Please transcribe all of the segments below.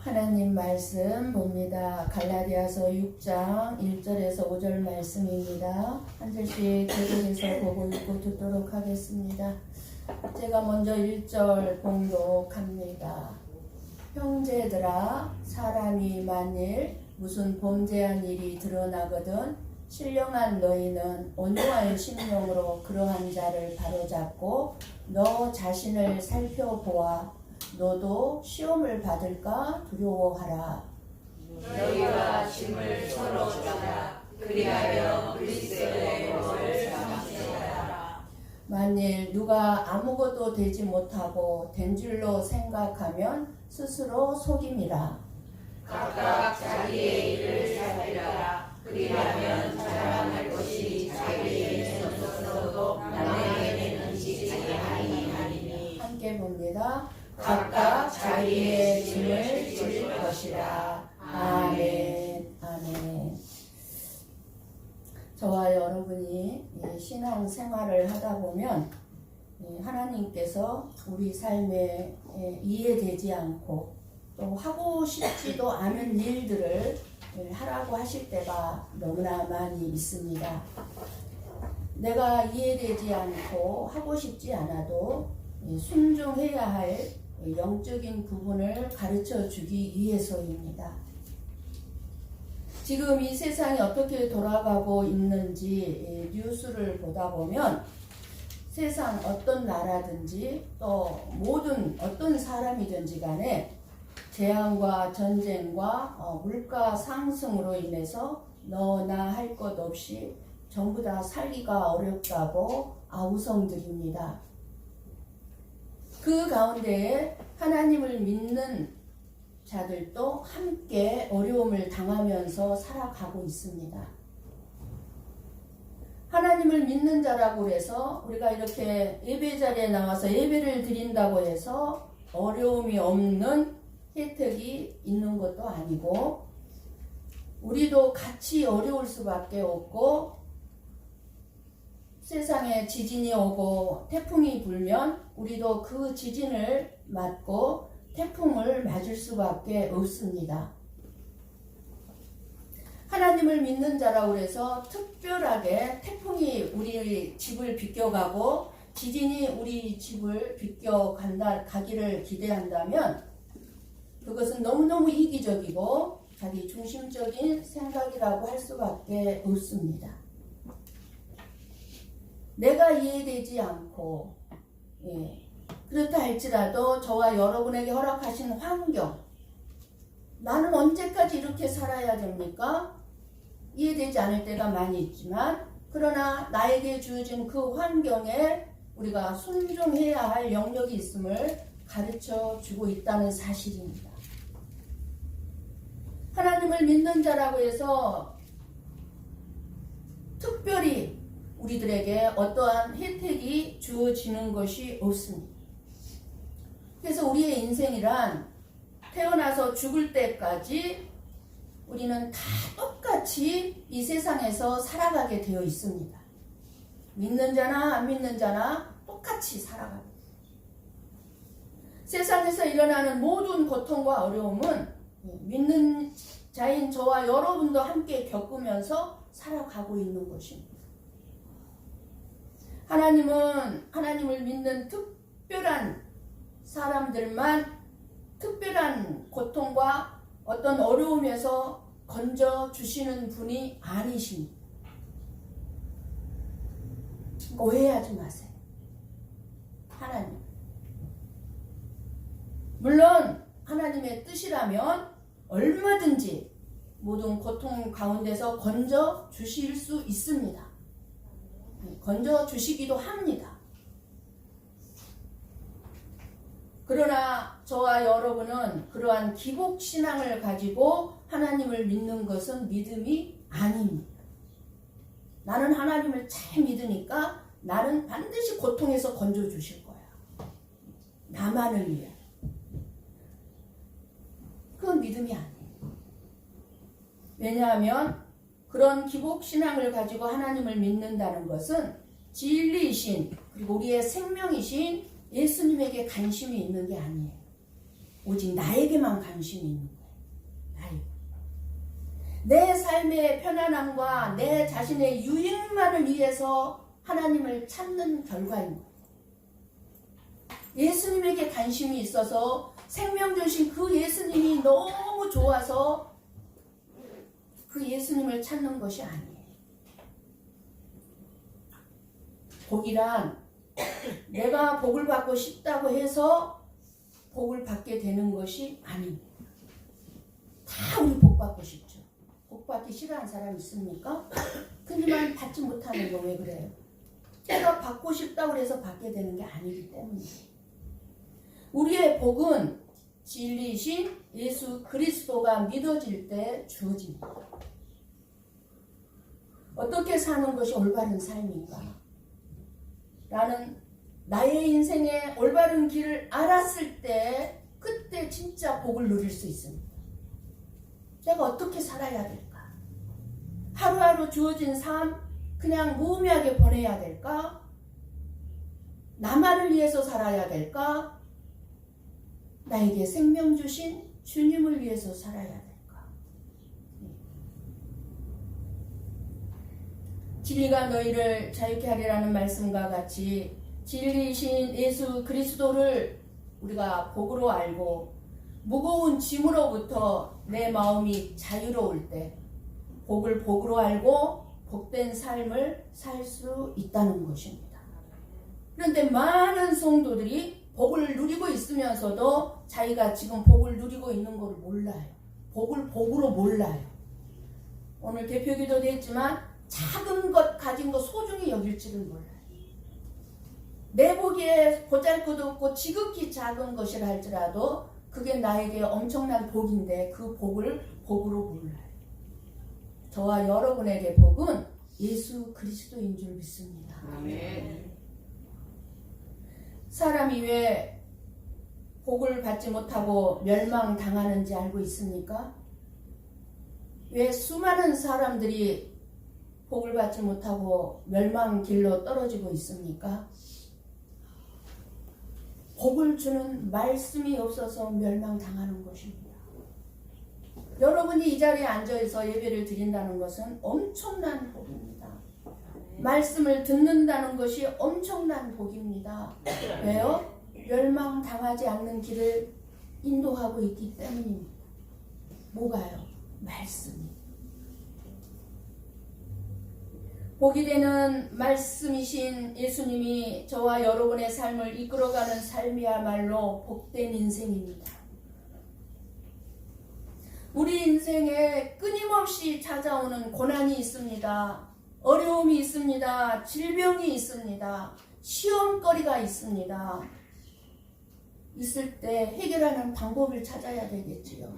하나님 말씀 봅니다. 갈라디아서 6장 1절에서 5절 말씀입니다. 한 절씩 계속해서 보고 읽고 듣도록 하겠습니다. 제가 먼저 1절 봉독합니다. 형제들아, 사람이 만일 무슨 범죄한 일이 드러나거든 신령한 너희는 온유한 심령으로 그러한 자를 바로잡고 너 자신을 살펴보아 너도 시험을 받을까 두려워하라. 너희가 짐을 서로 져라. 그리하여 그리스도의 몸을 감당하라. 만일 누가 아무것도 되지 못하고 된 줄로 생각하면 스스로 속임이라. 각각 자기의 일을 살피라. 그리하면 자랑할 것이 자기에게 있어서도 남에게는 있지 아니하리니. 함께 봅니다. 각각 자기의 짐을 질 것이라. 아멘. 아멘. 저와 여러분이 신앙 생활을 하다 보면 하나님께서 우리 삶에 이해되지 않고 또 하고 싶지도 않은 일들을 하라고 하실 때가 너무나 많이 있습니다. 내가 이해되지 않고 하고 싶지 않아도 순종해야 할 영적인 부분을 가르쳐 주기 위해서입니다. 지금 이 세상이 어떻게 돌아가고 있는지 뉴스를 보다 보면 세상 어떤 나라든지 또 모든 어떤 사람이든지 간에 재앙과 전쟁과 물가 상승으로 인해서 너나 할 것 없이 전부 다 살기가 어렵다고 아우성들입니다. 그 가운데에 하나님을 믿는 자들도 함께 어려움을 당하면서 살아가고 있습니다. 하나님을 믿는 자라고 해서 우리가 이렇게 예배 자리에 나와서 예배를 드린다고 해서 어려움이 없는 혜택이 있는 것도 아니고 우리도 같이 어려울 수밖에 없고 세상에 지진이 오고 태풍이 불면 우리도 그 지진을 맞고 태풍을 맞을 수밖에 없습니다. 하나님을 믿는 자라고 해서 특별하게 태풍이 우리 집을 비껴가고 지진이 우리 집을 비껴가기를 기대한다면 그것은 너무너무 이기적이고 자기 중심적인 생각이라고 할 수밖에 없습니다. 내가 이해되지 않고 그렇다 할지라도 저와 여러분에게 허락하신 환경, 나는 언제까지 이렇게 살아야 됩니까? 이해되지 않을 때가 많이 있지만 그러나 나에게 주어진 그 환경에 우리가 순종해야 할 영역이 있음을 가르쳐 주고 있다는 사실입니다. 하나님을 믿는 자라고 해서 특별히 우리들에게 어떠한 혜택이 주어지는 것이 없습니다. 그래서 우리의 인생이란 태어나서 죽을 때까지 우리는 다 똑같이 이 세상에서 살아가게 되어 있습니다. 믿는 자나 안 믿는 자나 똑같이 살아가게 됩니다. 세상에서 일어나는 모든 고통과 어려움은 믿는 자인 저와 여러분도 함께 겪으면서 살아가고 있는 것입니다. 하나님은 하나님을 믿는 특별한 사람들만 특별한 고통과 어떤 어려움에서 건져 주시는 분이 아니십니다. 오해하지 마세요. 하나님. 물론 하나님의 뜻이라면 얼마든지 모든 고통 가운데서 건져 주실 수 있습니다. 건져 주시기도 합니다. 그러나 저와 여러분은 그러한 기복신앙을 가지고 하나님을 믿는 것은 믿음이 아닙니다. 나는 하나님을 잘 믿으니까 나는 반드시 고통에서 건져 주실 거야. 나만을 위해. 그건 믿음이 아니에요. 왜냐하면 그런 기복신앙을 가지고 하나님을 믿는다는 것은 진리이신 그리고 우리의 생명이신 예수님에게 관심이 있는 게 아니에요. 오직 나에게만 관심이 있는 거예요. 나에게. 내 삶의 편안함과 내 자신의 유익만을 위해서 하나님을 찾는 결과인 거예요. 예수님에게 관심이 있어서 생명 주신 그 예수님이 너무 좋아서 그 예수님을 찾는 것이 아니에요. 복이란 내가 복을 받고 싶다고 해서 복을 받게 되는 것이 아닙니다. 다 우리 복 받고 싶죠. 복 받기 싫어하는 사람 있습니까? 그지만 받지 못하는 거 왜 그래요? 내가 받고 싶다고 해서 받게 되는 게 아니기 때문이에요. 우리의 복은 진리이신 예수 그리스도가 믿어질 때 주어집니다. 어떻게 사는 것이 올바른 삶인가? 라는 나의 인생의 올바른 길을 알았을 때 그때 진짜 복을 누릴 수 있습니다. 내가 어떻게 살아야 될까? 하루하루 주어진 삶 그냥 무의미하게 보내야 될까? 나만을 위해서 살아야 될까? 나에게 생명 주신 주님을 위해서 살아야 될까? 진리가 너희를 자유케 하리라는 말씀과 같이 진리이신 예수 그리스도를 우리가 복으로 알고 무거운 짐으로부터 내 마음이 자유로울 때 복을 복으로 알고 복된 삶을 살 수 있다는 것입니다. 그런데 많은 성도들이 복을 누리고 있으면서도 자기가 지금 복을 누리고 있는 걸 몰라요. 복을 복으로 몰라요. 오늘 대표기도도 했지만 작은 것 가진 거 소중히 여길지를 몰라요. 내 보기에 보잘것없고 지극히 작은 것이라 할지라도 그게 나에게 엄청난 복인데 그 복을 복으로 몰라요. 저와 여러분에게 복은 예수 그리스도인 줄 믿습니다. 아멘. 사람이 왜 복을 받지 못하고 멸망당하는지 알고 있습니까? 왜 수많은 사람들이 복을 받지 못하고 멸망 길로 떨어지고 있습니까? 복을 주는 말씀이 없어서 멸망당하는 것입니다. 여러분이 이 자리에 앉아서 예배를 드린다는 것은 엄청난 복입니다. 말씀을 듣는다는 것이 엄청난 복입니다. 왜요? 멸망당하지 않는 길을 인도하고 있기 때문입니다. 뭐가요? 말씀이. 복이 되는 말씀이신 예수님이 저와 여러분의 삶을 이끌어가는 삶이야말로 복된 인생입니다. 우리 인생에 끊임없이 찾아오는 고난이 있습니다. 어려움이 있습니다. 질병이 있습니다. 시험거리가 있습니다. 있을 때 해결하는 방법을 찾아야 되겠지요.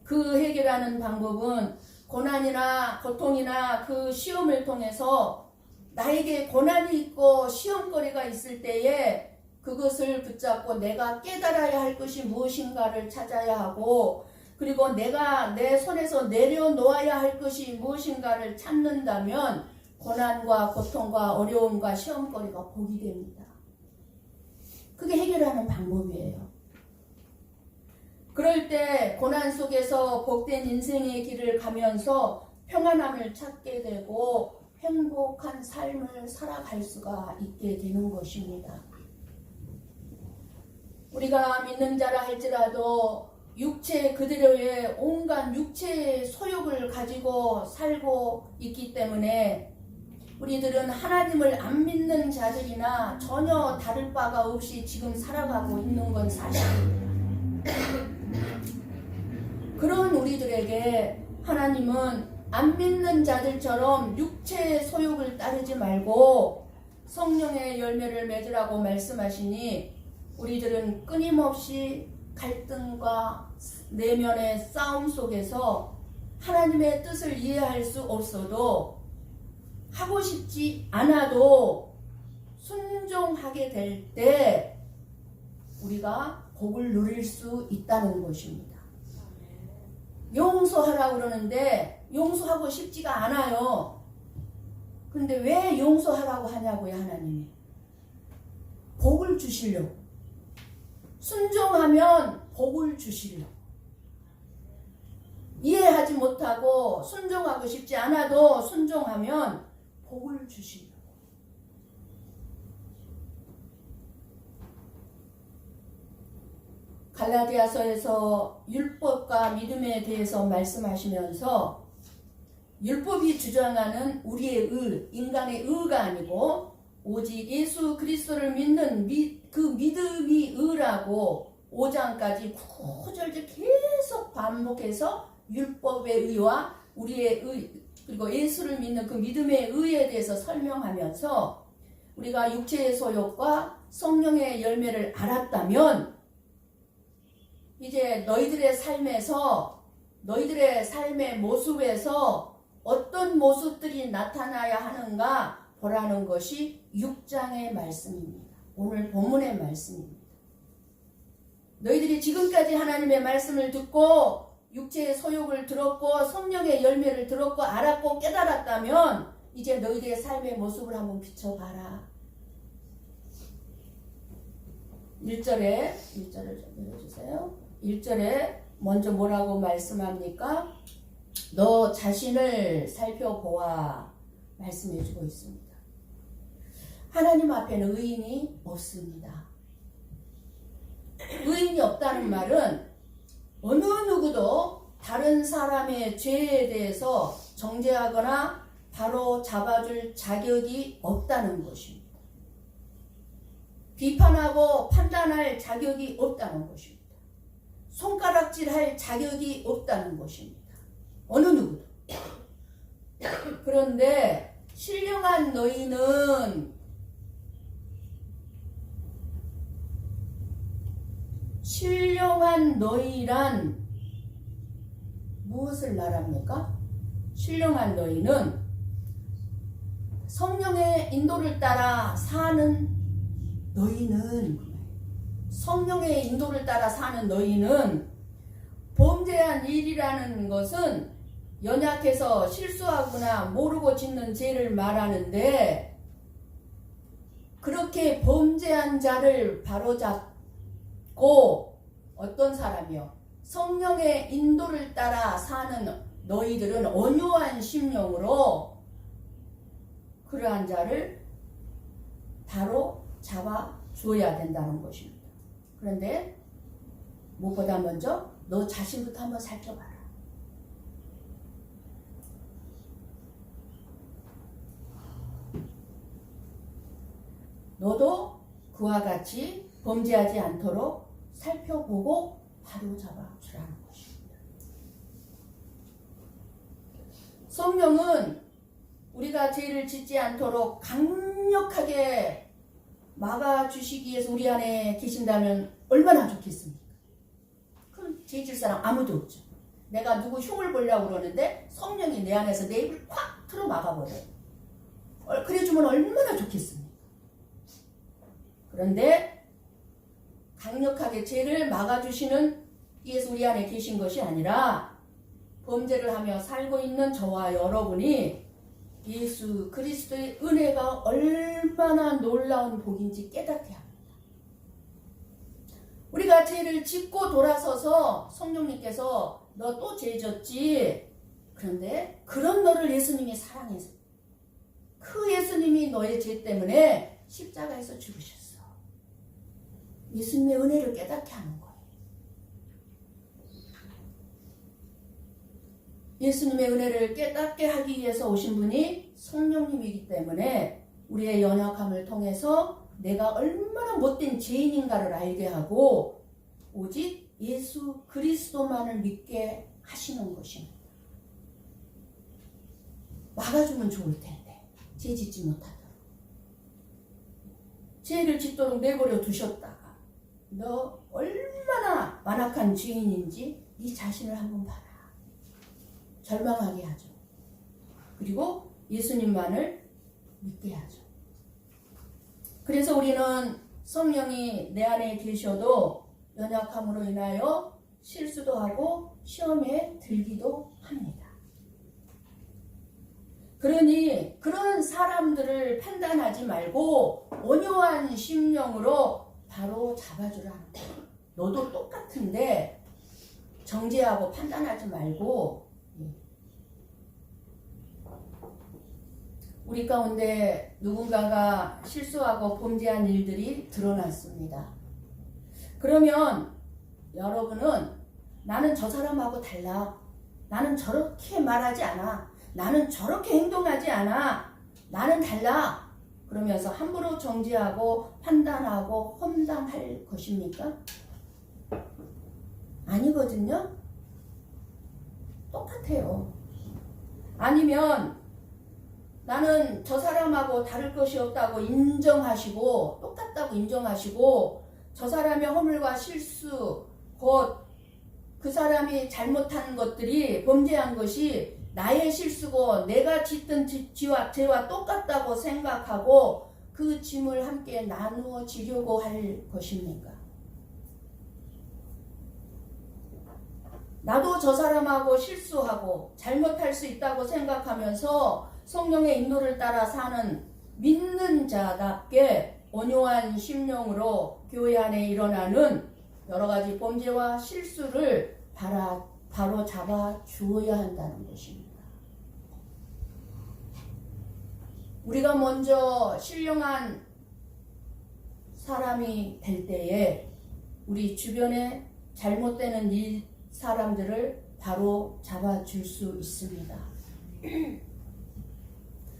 그 해결하는 방법은 고난이나 고통이나 그 시험을 통해서 나에게 고난이 있고 시험거리가 있을 때에 그것을 붙잡고 내가 깨달아야 할 것이 무엇인가를 찾아야 하고 그리고 내가 내 손에서 내려놓아야 할 것이 무엇인가를 찾는다면 고난과 고통과 어려움과 시험거리가 복이 됩니다. 그게 해결하는 방법이에요. 그럴 때 고난 속에서 복된 인생의 길을 가면서 평안함을 찾게 되고 행복한 삶을 살아갈 수가 있게 되는 것입니다. 우리가 믿는 자라 할지라도 육체 그대로의 온갖 육체의 소욕을 가지고 살고 있기 때문에 우리들은 하나님을 안 믿는 자들이나 전혀 다를 바가 없이 지금 살아가고 있는 건 사실입니다. 그런 우리들에게 하나님은 안 믿는 자들처럼 육체의 소욕을 따르지 말고 성령의 열매를 맺으라고 말씀하시니 우리들은 끊임없이 갈등과 내면의 싸움 속에서 하나님의 뜻을 이해할 수 없어도 하고 싶지 않아도 순종하게 될 때 우리가 복을 누릴 수 있다는 것입니다. 용서하라고 그러는데 용서하고 싶지가 않아요. 그런데 왜 용서하라고 하냐고요, 하나님이. 복을 주시려고. 순종하면 복을 주시려고. 이해하지 못하고 순종하고 싶지 않아도 순종하면 복을 주시려고. 갈라디아서에서 율법과 믿음에 대해서 말씀하시면서 율법이 주장하는 우리의 의, 인간의 의가 아니고 오직 예수 그리스도를 믿는 그 믿음이 의라고 5장까지 구절제 계속 반복해서 율법의 의와 우리의 의, 그리고 예수를 믿는 그 믿음의 의에 대해서 설명하면서 우리가 육체의 소욕과 성령의 열매를 알았다면 이제 너희들의 삶의 모습에서 어떤 모습들이 나타나야 하는가 보라는 것이 6장의 말씀입니다. 오늘 본문의 말씀입니다. 너희들이 지금까지 하나님의 말씀을 듣고 육체의 소욕을 들었고 성령의 열매를 들었고 알았고 깨달았다면 이제 너희들의 삶의 모습을 한번 비춰봐라. 1절을 좀 읽어주세요. 1절에 먼저 뭐라고 말씀합니까? 너 자신을 살펴보아 말씀해주고 있습니다. 하나님 앞에는 의인이 없습니다. 의인이 없다는 말은 어느 누구도 다른 사람의 죄에 대해서 정죄하거나 바로 잡아줄 자격이 없다는 것입니다. 비판하고 판단할 자격이 없다는 것입니다. 손가락질할 자격이 없다는 것입니다. 어느 누구도. 그런데 신령한 너희란 무엇을 말합니까? 신령한 너희는 성령의 인도를 따라 사는 성령의 인도를 따라 사는 너희는 범죄한 일이라는 것은 연약해서 실수하거나 모르고 짓는 죄를 말하는데 그렇게 범죄한 자를 바로잡고 어떤 사람이요? 성령의 인도를 따라 사는 너희들은 온유한 심령으로 그러한 자를 바로 잡아줘야 된다는 것입니다. 그런데 무엇보다 먼저 너 자신부터 한번 살펴봐라. 너도 그와 같이 범죄하지 않도록 살펴보고 바로 잡아주라는 것입니다. 성령은 우리가 죄를 짓지 않도록 강력하게 막아주시기 위해서 우리 안에 계신다면 얼마나 좋겠습니까? 그럼 죄 질 사람 아무도 없죠. 내가 누구 흉을 보려고 그러는데 성령이 내 안에서 내 입을 콱 틀어 막아버려요. 그래주면 얼마나 좋겠습니까? 그런데 강력하게 죄를 막아주시는 예수 우리 안에 계신 것이 아니라 범죄를 하며 살고 있는 저와 여러분이 예수 그리스도의 은혜가 얼마나 놀라운 복인지 깨닫게 합니다. 우리가 죄를 짓고 돌아서서 성령님께서 너 또 죄 졌지. 그런데 그런 너를 예수님이 사랑해서 그 예수님이 너의 죄 때문에 십자가에서 죽으셨어. 예수님의 은혜를 깨닫게 하는 거예요. 예수님의 은혜를 깨닫게 하기 위해서 오신 분이 성령님이기 때문에 우리의 연약함을 통해서 내가 얼마나 못된 죄인인가를 알게 하고 오직 예수 그리스도만을 믿게 하시는 것입니다. 막아주면 좋을 텐데 죄 짓지 못하도록 죄를 짓도록 내버려 두셨다가 너 얼마나 완악한 죄인인지 네 자신을 한번 봐라. 절망하게 하죠. 그리고 예수님만을 믿게 하죠. 그래서 우리는 성령이 내 안에 계셔도 연약함으로 인하여 실수도 하고 시험에 들기도 합니다. 그러니 그런 사람들을 판단하지 말고 온유한 심령으로 바로 잡아주라는 거예요. 너도 똑같은데 정죄하고 판단하지 말고 우리 가운데 누군가가 실수하고 범죄한 일들이 드러났습니다. 그러면 여러분은 나는 저 사람하고 달라. 나는 저렇게 말하지 않아. 나는 저렇게 행동하지 않아. 나는 달라. 그러면서 함부로 정죄하고 판단하고 험담할 것입니까? 아니거든요. 똑같아요. 아니면 나는 저 사람하고 다를 것이 없다고 인정하시고 똑같다고 인정하시고 저 사람의 허물과 실수 곧 그 사람이 잘못한 것들이 범죄한 것이 나의 실수고 내가 짓던 죄와 똑같다고 생각하고 그 짐을 함께 나누어 지려고 할 것입니까? 나도 저 사람하고 실수하고 잘못할 수 있다고 생각하면서 성령의 인도를 따라 사는 믿는 자답게 온유한 심령으로 교회 안에 일어나는 여러 가지 범죄와 실수를 바로 잡아 주어야 한다는 것입니다. 우리가 먼저 신령한 사람이 될 때에 우리 주변에 잘못되는 사람들을 바로 잡아줄 수 있습니다.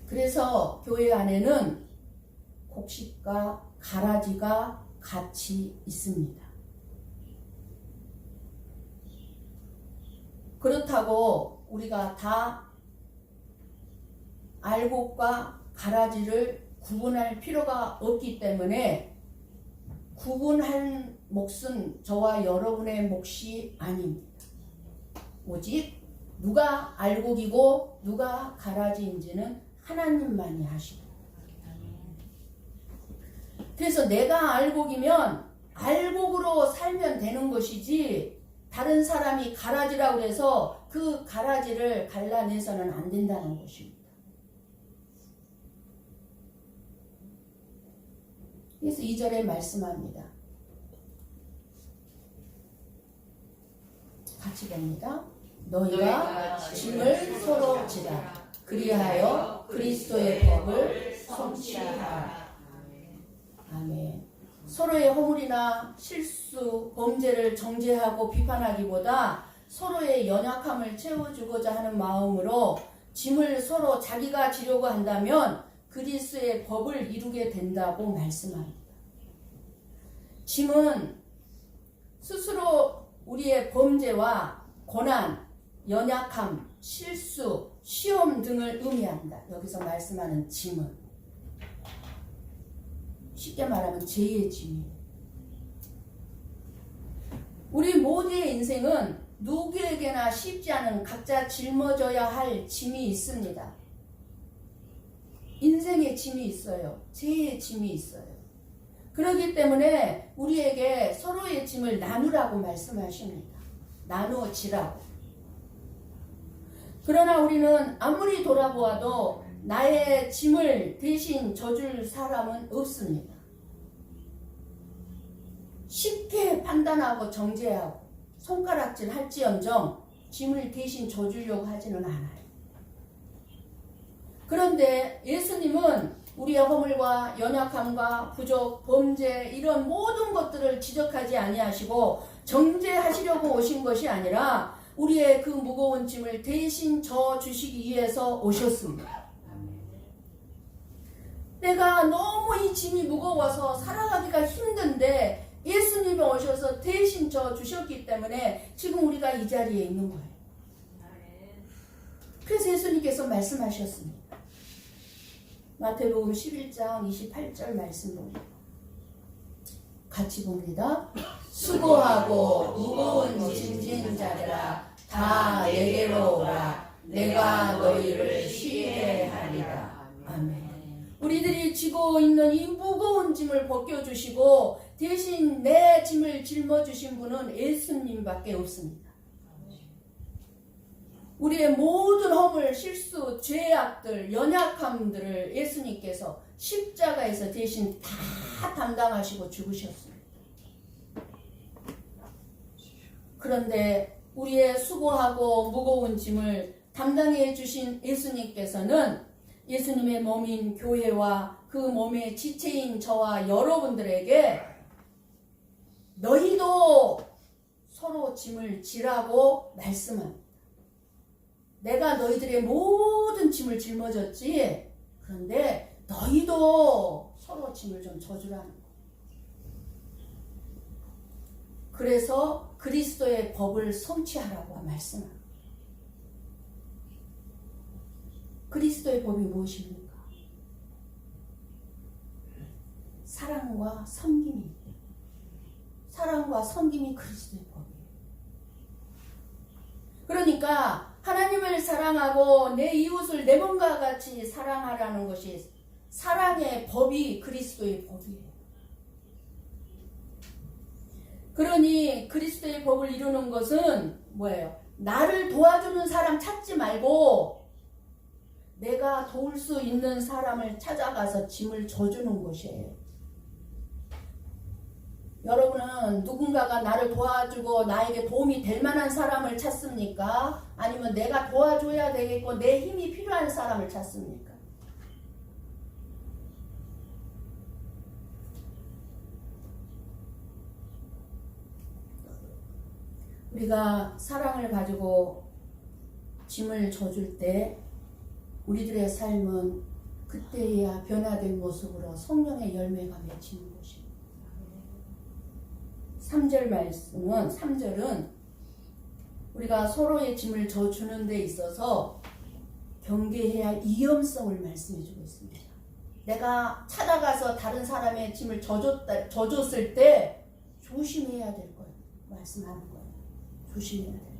그래서 교회 안에는 곡식과 가라지가 같이 있습니다. 그렇다고 우리가 다 알곡과 가라지를 구분할 필요가 없기 때문에 구분할 몫은 저와 여러분의 몫이 아닙니다. 오직 누가 알곡이고 누가 가라지인지는 하나님만이 아십니다. 그래서 내가 알곡이면 알곡으로 살면 되는 것이지 다른 사람이 가라지라고 해서 그 가라지를 갈라내서는 안 된다는 것입니다. 그래서 2절에 말씀합니다. 같이 봅니다. 너희가 짐을 서로 지라. 그리하여 그리스도의 법을 성취하라. 아멘. 서로의 허물이나 실수, 범죄를 정죄하고 비판하기보다 서로의 연약함을 채워주고자 하는 마음으로 짐을 서로 자기가 지려고 한다면 그리스도의 법을 이루게 된다고 말씀합니다. 짐은 스스로 우리의 범죄와 고난, 연약함, 실수, 시험 등을 의미한다. 여기서 말씀하는 짐은 쉽게 말하면 죄의 짐이에요. 우리 모두의 인생은 누구에게나 쉽지 않은 각자 짊어져야 할 짐이 있습니다. 인생의 짐이 있어요. 죄의 짐이 있어요. 그렇기 때문에 우리에게 서로의 짐을 나누라고 말씀하십니다. 나누어 지라고. 그러나 우리는 아무리 돌아보아도 나의 짐을 대신 져줄 사람은 없습니다. 쉽게 판단하고 정죄하고 손가락질 할지언정 짐을 대신 져주려고 하지는 않아요. 그런데 예수님은 우리의 허물과 연약함과 부족, 범죄 이런 모든 것들을 지적하지 아니하시고 정죄하시려고 오신 것이 아니라 우리의 그 무거운 짐을 대신 져주시기 위해서 오셨습니다. 내가 너무 이 짐이 무거워서 살아가기가 힘든데 예수님이 오셔서 대신 져주셨기 때문에 지금 우리가 이 자리에 있는 거예요. 그래서 예수님께서 말씀하셨습니다. 마태복음 11장 28절 말씀 봅니다. 같이 봅니다. 수고하고 무거운 짐진 자들아 다 내게로 오라. 내가 너희를 쉬게 하리라. 아멘. 우리들이 지고 있는 이 무거운 짐을 벗겨주시고 대신 내 짐을 짊어주신 분은 예수님밖에 없습니다. 우리의 모든 허물, 실수, 죄악들, 연약함들을 예수님께서 십자가에서 대신 다 담당하시고 죽으셨습니다. 그런데 우리의 수고하고 무거운 짐을 담당해 주신 예수님께서는 예수님의 몸인 교회와 그 몸의 지체인 저와 여러분들에게 너희도 서로 짐을 지라고 말씀합니다. 내가 너희들의 모든 짐을 짊어졌지. 그런데 너희도 서로 짐을 좀 져주라는 거예요. 그래서 그리스도의 법을 성취하라고 말씀합니다. 그리스도의 법이 무엇입니까? 사랑과 섬김입니다. 사랑과 섬김이 그리스도의 법이에요. 그러니까 하나님을 사랑하고 내 이웃을 내 몸과 같이 사랑하라는 것이 사랑의 법이 그리스도의 법이에요. 그러니 그리스도의 법을 이루는 것은 뭐예요? 나를 도와주는 사람 찾지 말고 내가 도울 수 있는 사람을 찾아가서 짐을 져주는 것이에요. 여러분은 누군가가 나를 도와주고 나에게 도움이 될 만한 사람을 찾습니까? 아니면 내가 도와줘야 되겠고 내 힘이 필요한 사람을 찾습니까? 우리가 사랑을 가지고 짐을 져줄 때 우리들의 삶은 그때야 변화된 모습으로 성령의 열매가 맺히는 것입니다. 3절 말씀은 3절은 우리가 서로의 짐을 져주는 데 있어서 경계해야 할 위험성을 말씀해 주고 있습니다. 내가 찾아가서 다른 사람의 짐을 져줬을 때 조심해야 될 거예요. 말씀하는 거예요. 조심해야 될 거예요.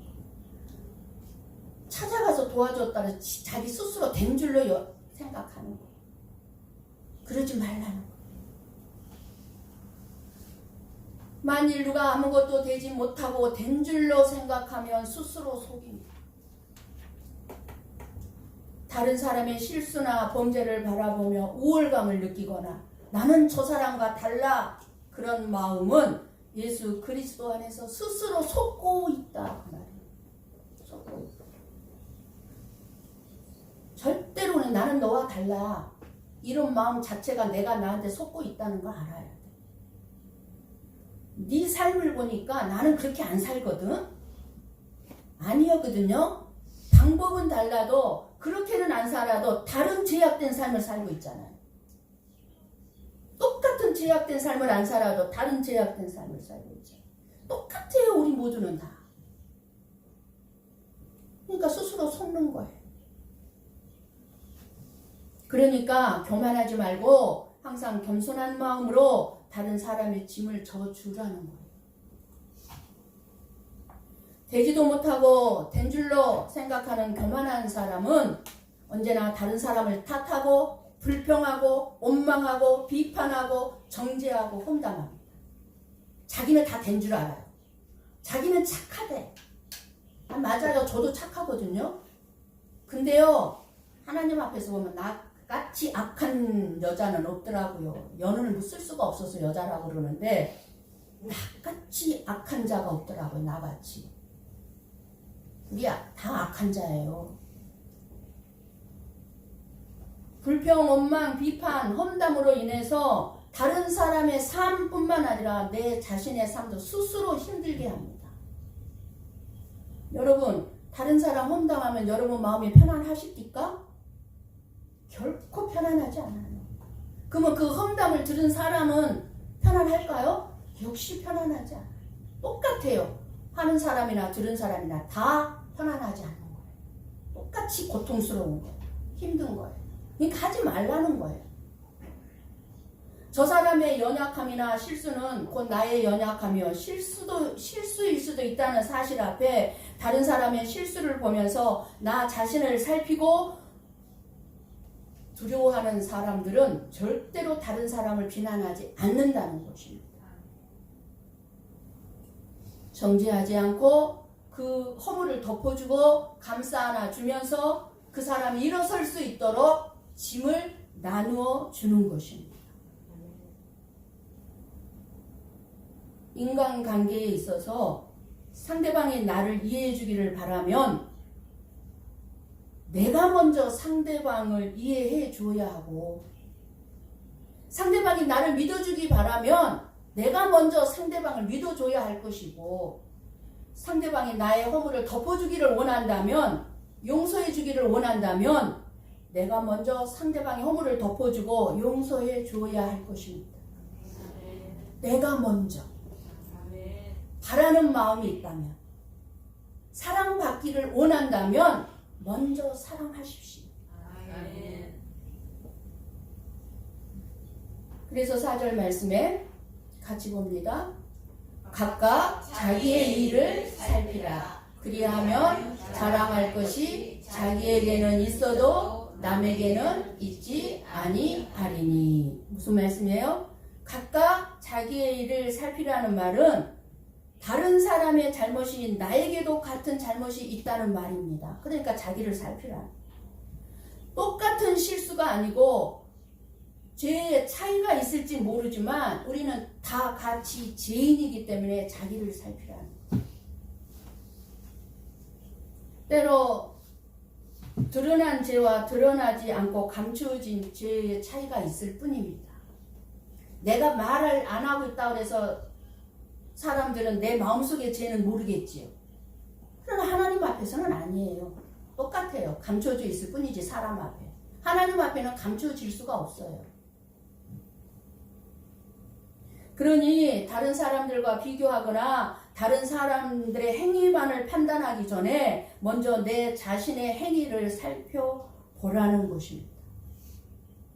찾아가서 도와줬다는 자기 스스로 된 줄로 생각하는 거예요. 그러지 말라는 거예요. 만일 누가 아무것도 되지 못하고 된 줄로 생각하면 스스로 속입니다. 다른 사람의 실수나 범죄를 바라보며 우월감을 느끼거나 나는 저 사람과 달라 그런 마음은 예수 그리스도 안에서 스스로 속고 있다 그 말이에요. 속고 있다. 절대로는 나는 너와 달라 이런 마음 자체가 내가 나한테 속고 있다는 걸 알아야 돼. 네 삶을 보니까 나는 그렇게 안 살거든. 아니었거든요. 방법은 달라도 그렇게는 안 살아도 다른 제약된 삶을 살고 있잖아요. 똑같은 제약된 삶을 안 살아도 다른 제약된 삶을 살고 있죠. 똑같아요. 우리 모두는 다. 그러니까 스스로 속는 거예요. 그러니까 교만하지 말고 항상 겸손한 마음으로 다른 사람의 짐을 져주라는 거예요. 되지도 못하고 된 줄로 생각하는 교만한 사람은 언제나 다른 사람을 탓하고 불평하고 원망하고 비판하고 정죄하고 험담합니다. 자기는 다 된 줄 알아요. 자기는 착하대. 맞아요. 저도 착하거든요. 근데요. 하나님 앞에서 보면 나같이 악한 여자는 없더라고요. 연은을 쓸 수가 없어서 여자라고 그러는데 나같이 악한 자가 없더라고요. 나같이. 우리 다 악한 자예요. 불평, 원망, 비판, 험담으로 인해서 다른 사람의 삶뿐만 아니라 내 자신의 삶도 스스로 힘들게 합니다. 여러분, 다른 사람 험담하면 여러분 마음이 편안하십니까? 결코 편안하지 않아요. 그러면 그 험담을 들은 사람은 편안할까요? 역시 편안하지 않아요. 똑같아요. 하는 사람이나 들은 사람이나 다 편안하지 않은 거예요. 똑같이 고통스러운 거예요. 힘든 거예요. 그러니까 하지 말라는 거예요. 저 사람의 연약함이나 실수는 곧 나의 연약함이요. 실수일 수도 있다는 사실 앞에 다른 사람의 실수를 보면서 나 자신을 살피고 두려워하는 사람들은 절대로 다른 사람을 비난하지 않는다는 것입니다. 정죄하지 않고 그 허물을 덮어주고 감싸 안아주면서 그 사람이 일어설 수 있도록 짐을 나누어 주는 것입니다. 인간관계에 있어서 상대방이 나를 이해해 주기를 바라면 내가 먼저 상대방을 이해해 줘야 하고, 상대방이 나를 믿어주기 바라면 내가 먼저 상대방을 믿어줘야 할 것이고, 상대방이 나의 허물을 덮어주기를 원한다면, 용서해 주기를 원한다면 내가 먼저 상대방의 허물을 덮어주고 용서해 줘야 할 것입니다. 내가 먼저 바라는 마음이 있다면, 사랑받기를 원한다면 먼저 사랑하십시오. 그래서 4절 말씀에 같이 봅니다. 각각 자기의 일을 살피라. 그리하면 자랑할 것이 자기에게는 있어도 남에게는 있지 아니하리니. 무슨 말씀이에요? 각각 자기의 일을 살피라는 말은 다른 사람의 잘못이 나에게도 같은 잘못이 있다는 말입니다. 그러니까 자기를 살피라. 똑같은 실수가 아니고 죄의 차이가 있을지 모르지만 우리는 다 같이 죄인이기 때문에 자기를 살피라. 때로 드러난 죄와 드러나지 않고 감추어진 죄의 차이가 있을 뿐입니다. 내가 말을 안 하고 있다고 해서 사람들은 내 마음속의 죄는 모르겠지요. 그러나 하나님 앞에서는 아니에요. 똑같아요. 감춰져 있을 뿐이지 사람 앞에. 하나님 앞에는 감춰질 수가 없어요. 그러니 다른 사람들과 비교하거나 다른 사람들의 행위만을 판단하기 전에 먼저 내 자신의 행위를 살펴보라는 것입니다.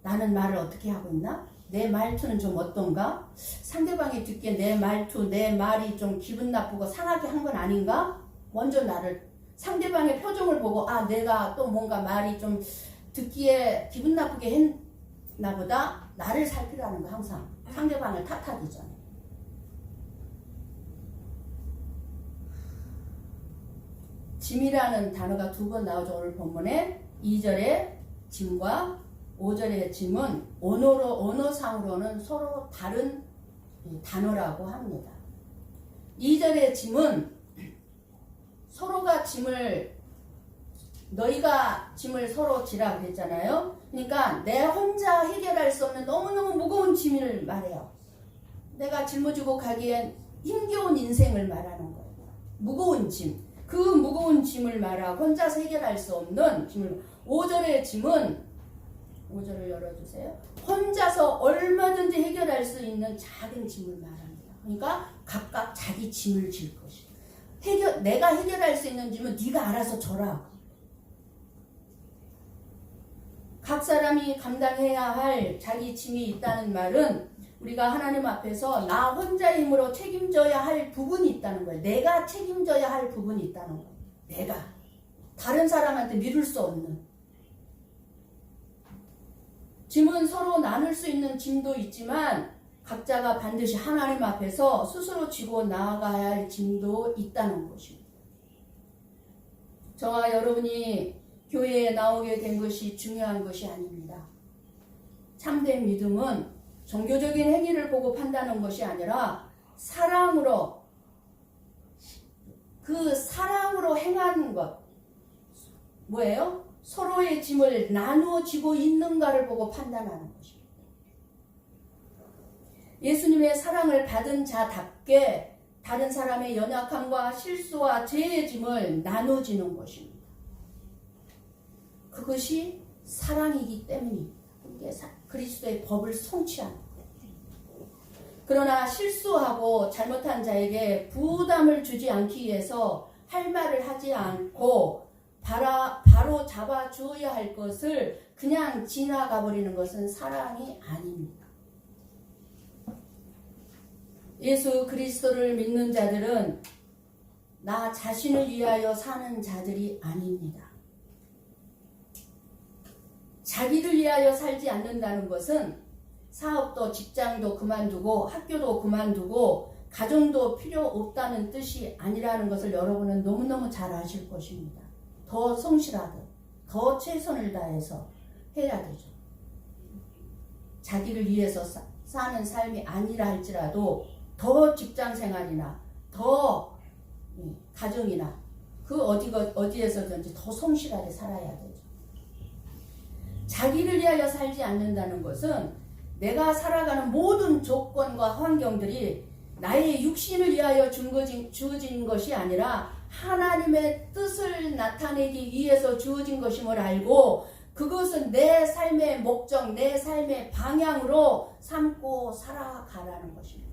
나는 말을 어떻게 하고 있나? 내 말투는 좀 어떤가? 상대방이 듣기에 내 말투, 내 말이 좀 기분 나쁘고 상하게 한 건 아닌가? 먼저 나를, 상대방의 표정을 보고 내가 또 뭔가 말이 좀 듣기에 기분 나쁘게 했나 보다. 나를 살피라는 거 항상. 상대방을 탓하기 전에. 짐이라는 단어가 2번 나오죠. 오늘 본문에 2절에 짐과 5절의 짐은 언어상으로는 서로 다른 단어라고 합니다. 2절의 짐은 서로가 너희가 짐을 서로 지라 그랬잖아요. 그러니까 내 혼자 해결할 수 없는 너무너무 무거운 짐을 말해요. 내가 짊어지고 가기엔 힘겨운 인생을 말하는 거예요. 무거운 짐. 그 무거운 짐을 말하고 혼자서 해결할 수 없는 짐을. 5절의 짐은 5절을 열어주세요. 혼자서 얼마든지 해결할 수 있는 작은 짐을 말합니다. 그러니까 각각 자기 짐을 질 것이다. 내가 해결할 수 있는 짐은 네가 알아서 져라. 각 사람이 감당해야 할 자기 짐이 있다는 말은 우리가 하나님 앞에서 나 혼자의 힘으로 책임져야 할 부분이 있다는 거예요. 내가 책임져야 할 부분이 있다는 거예요. 내가. 다른 사람한테 미룰 수 없는. 짐은 서로 나눌 수 있는 짐도 있지만 각자가 반드시 하나님 앞에서 스스로 지고 나아가야 할 짐도 있다는 것입니다. 저와 여러분이 교회에 나오게 된 것이 중요한 것이 아닙니다. 참된 믿음은 종교적인 행위를 보고 판단하는 것이 아니라 사랑으로, 그 사랑으로 행하는 것. 뭐예요? 서로의 짐을 나누어 지고 있는가를 보고 판단하는 것입니다. 예수님의 사랑을 받은 자답게 다른 사람의 연약함과 실수와 죄의 짐을 나눠지는 것입니다. 그것이 사랑이기 때문입니다. 이게 그리스도의 법을 성취하는 거예요. 그러나 실수하고 잘못한 자에게 부담을 주지 않기 위해서 할 말을 하지 않고 바로 잡아 주어야 할 것을 그냥 지나가 버리는 것은 사랑이 아닙니다. 예수 그리스도를 믿는 자들은 나 자신을 위하여 사는 자들이 아닙니다. 자기를 위하여 살지 않는다는 것은 사업도 직장도 그만두고 학교도 그만두고 가정도 필요 없다는 뜻이 아니라는 것을 여러분은 너무너무 잘 아실 것입니다. 더 성실하게, 더 최선을 다해서 해야 되죠. 자기를 위해서 사는 삶이 아니라 할지라도 더 직장 생활이나 더 가정이나 그 어디에서든지 더 성실하게 살아야 되죠. 자기를 위하여 살지 않는다는 것은 내가 살아가는 모든 조건과 환경들이 나의 육신을 위하여 주어진 것이 아니라 하나님의 뜻을 나타내기 위해서 주어진 것임을 알고 그것은 내 삶의 목적, 내 삶의 방향으로 삼고 살아가는 것입니다.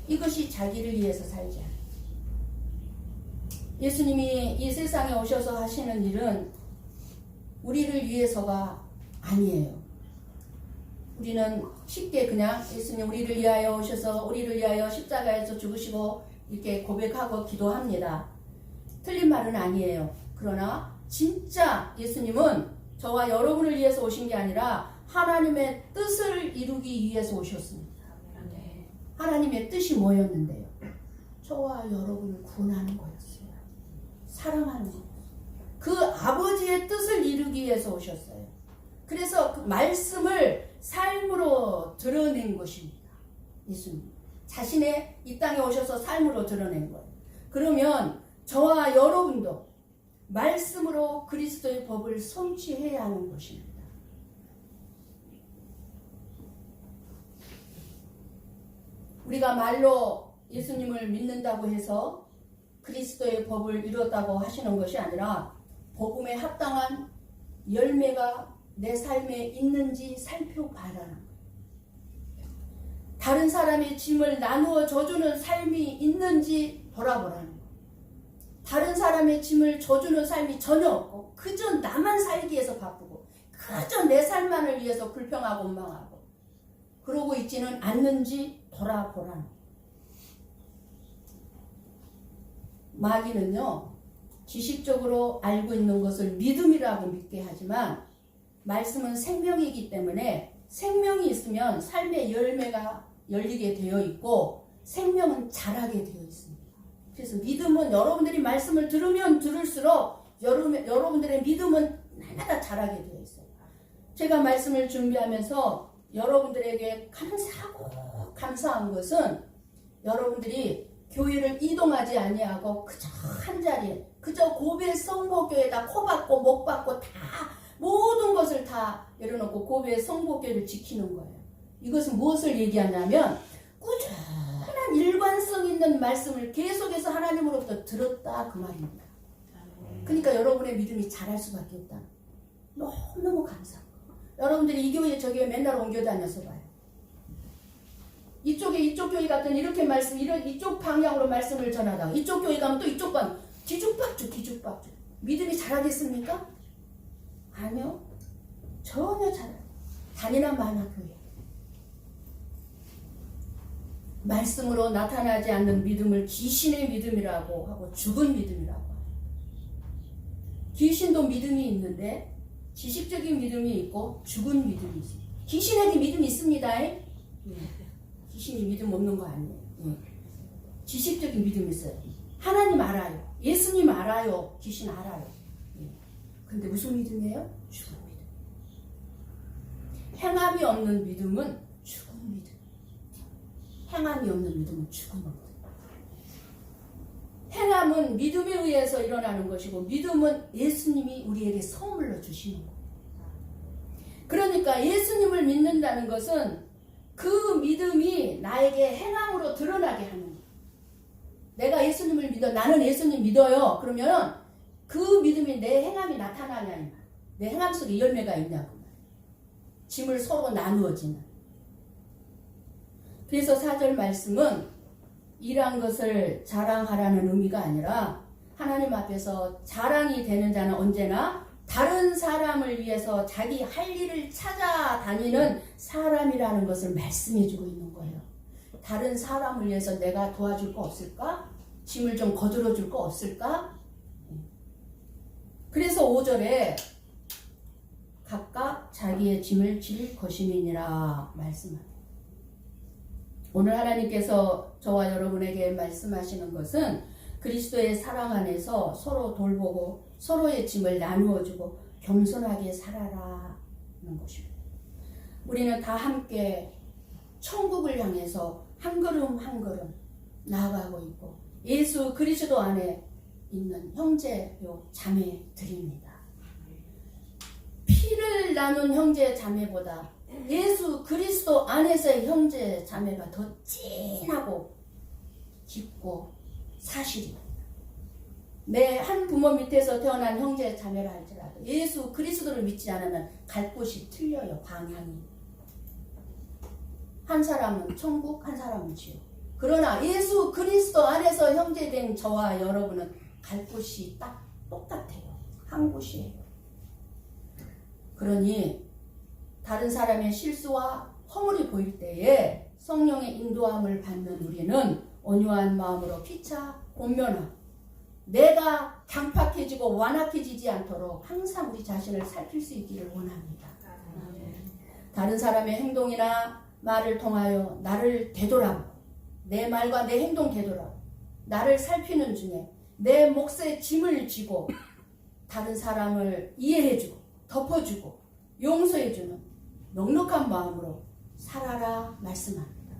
이것이 자기를 위해서 살지 않아요. 예수님이 이 세상에 오셔서 하시는 일은 우리를 위해서가 아니에요. 우리는 쉽게 그냥 예수님 우리를 위하여 오셔서 우리를 위하여 십자가에서 죽으시고 이렇게 고백하고 기도합니다. 틀린 말은 아니에요. 그러나 진짜 예수님은 저와 여러분을 위해서 오신 게 아니라 하나님의 뜻을 이루기 위해서 오셨습니다. 하나님의 뜻이 뭐였는데요? 저와 여러분을 구원하는 거였어요. 사랑하는 거예요. 그 아버지의 뜻을 이루기 위해서 오셨어요. 그래서 그 말씀을 삶으로 드러낸 것입니다. 예수님 자신의 이 땅에 오셔서 삶으로 드러낸 거예요. 그러면 저와 여러분도 말씀으로 그리스도의 법을 성취해야 하는 것입니다. 우리가 말로 예수님을 믿는다고 해서 그리스도의 법을 이뤘다고 하시는 것이 아니라 복음에 합당한 열매가 내 삶에 있는지 살펴봐라는 거예요. 다른 사람의 짐을 나누어 져주는 삶이 있는지 돌아보라는 거예요. 다른 사람의 짐을 져주는 삶이 전혀 없고 그저 나만 살기 위해서 바쁘고 그저 내 삶만을 위해서 불평하고 원망하고 그러고 있지는 않는지 돌아보라는 거예요. 마귀는요, 지식적으로 알고 있는 것을 믿음이라고 믿게 하지만 말씀은 생명이기 때문에 생명이 있으면 삶의 열매가 열리게 되어 있고 생명은 자라게 되어 있습니다. 그래서 믿음은 여러분들이 말씀을 들으면 들을수록 여러분들의 믿음은 날마다 자라게 되어 있어요. 제가 말씀을 준비하면서 여러분들에게 감사한 것은 여러분들이 교회를 이동하지 아니하고 그저 한 자리에 그저 고베 성모교회다 코 박고 목 박고 다 모든 것을 다 내려놓고 고베 성모교회를 지키는 거예요. 이것은 무엇을 얘기하냐면 꾸준한 일관성 있는 말씀을 계속해서 하나님으로부터 들었다 그 말입니다. 그러니까 여러분의 믿음이 자랄 수밖에 없다. 너무너무 감사합니다. 여러분들이 이 교회 저 교회 맨날 옮겨 다녀서 봐요. 이쪽 교회 같은 이렇게 이쪽 방향으로 말씀을 전하다가 이쪽 교회 가면 또 이쪽 방 뒤죽박죽 믿음이 자라겠습니까? 아니요. 전혀 자라요. 단일한 만화교회. 말씀으로 나타나지 않는 믿음을 귀신의 믿음이라고 하고 죽은 믿음이라고 해요. 귀신도 믿음이 있는데 지식적인 믿음이 있고 죽은 믿음이 있어요. 귀신에게 믿음이 있습니다. 귀신이 믿음 없는 거 아니에요. 지식적인 믿음이 있어요. 하나님 알아요. 예수님 알아요. 귀신 알아요. 근데 무슨 믿음이에요? 죽은 믿음. 행함이 없는 믿음은 죽은 믿음. 행함이 없는 믿음은 죽은 믿음. 행함은 믿음에 의해서 일어나는 것이고 믿음은 예수님이 우리에게 선물로 주시는 거예요. 그러니까 예수님을 믿는다는 것은 그 믿음이 나에게 행함으로 드러나게 하는 거예요. 내가 예수님을 믿어. 나는 예수님 믿어요. 그러면 그 믿음이 내 행함이 나타나냐. 내 행함 속에 열매가 있냐고. 짐을 서로 나누어지는. 그래서 4절 말씀은 일한 것을 자랑하라는 의미가 아니라 하나님 앞에서 자랑이 되는 자는 언제나 다른 사람을 위해서 자기 할 일을 찾아다니는 사람이라는 것을 말씀해주고 있는 거예요. 다른 사람을 위해서 내가 도와줄 거 없을까? 짐을 좀 거들어줄 거 없을까? 그래서 5절에 각각 자기의 짐을 질 것임이니라 말씀합니다. 오늘 하나님께서 저와 여러분에게 말씀하시는 것은 그리스도의 사랑 안에서 서로 돌보고 서로의 짐을 나누어주고 겸손하게 살아라는 것입니다. 우리는 다 함께 천국을 향해서 한 걸음 한 걸음 나아가고 있고 예수 그리스도 안에 있는 형제요 자매들입니다. 피를 나눈 형제 자매보다 예수 그리스도 안에서의 형제 자매가 더 진하고 깊고 사실입니다. 내 한 부모 밑에서 태어난 형제 자매라 할지라도 예수 그리스도를 믿지 않으면 갈 곳이 틀려요. 방향이. 한 사람은 천국, 한 사람은 지옥. 그러나 예수 그리스도 안에서 형제된 저와 여러분은 갈 곳이 딱 똑같아요. 한 곳이에요. 그러니 다른 사람의 실수와 허물이 보일 때에 성령의 인도함을 받는 우리는 온유한 마음으로 피차 권면하고 내가 강팍해지고 완악해지지 않도록 항상 우리 자신을 살필 수 있기를 원합니다. 다른 사람의 행동이나 말을 통하여 나를 되돌아보고 내 말과 내 행동 되돌아보고 나를 살피는 중에 내 몫에 짐을 지고 다른 사람을 이해해주고 덮어주고 용서해주는 넉넉한 마음으로 살아라 말씀합니다.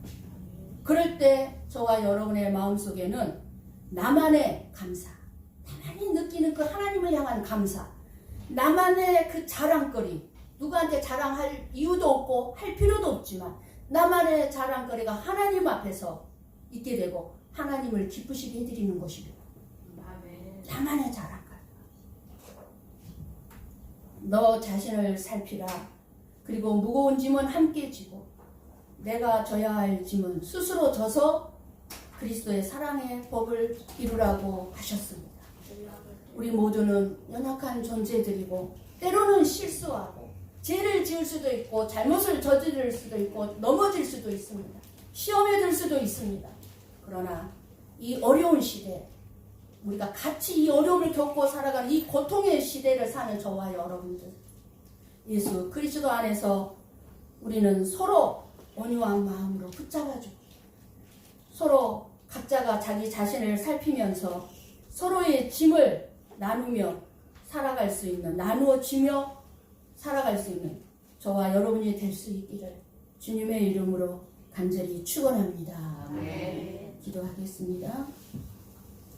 그럴 때 저와 여러분의 마음속에는 나만의 감사, 나만이 느끼는 그 하나님을 향한 감사, 나만의 그 자랑거리, 누구한테 자랑할 이유도 없고 할 필요도 없지만 나만의 자랑거리가 하나님 앞에서 있게 되고 하나님을 기쁘시게 해드리는 것이고 나만의 자랑거리. 너 자신을 살피라. 그리고 무거운 짐은 함께 지고 내가 져야 할 짐은 스스로 져서 그리스도의 사랑의 법을 이루라고 하셨습니다. 우리 모두는 연약한 존재들이고 때로는 실수하고 죄를 지을 수도 있고 잘못을 저지를 수도 있고 넘어질 수도 있습니다. 시험에 들 수도 있습니다. 그러나 이 어려운 시대 우리가 같이 이 어려움을 겪고 살아가는 이 고통의 시대를 사는 저와 여러분들 예수 그리스도 안에서 우리는 서로 온유한 마음으로 붙잡아주고 서로 각자가 자기 자신을 살피면서 서로의 짐을 나누며 살아갈 수 있는 나누어 지며 살아갈 수 있는 저와 여러분이 될 수 있기를 주님의 이름으로 간절히 축원합니다. 기도하겠습니다.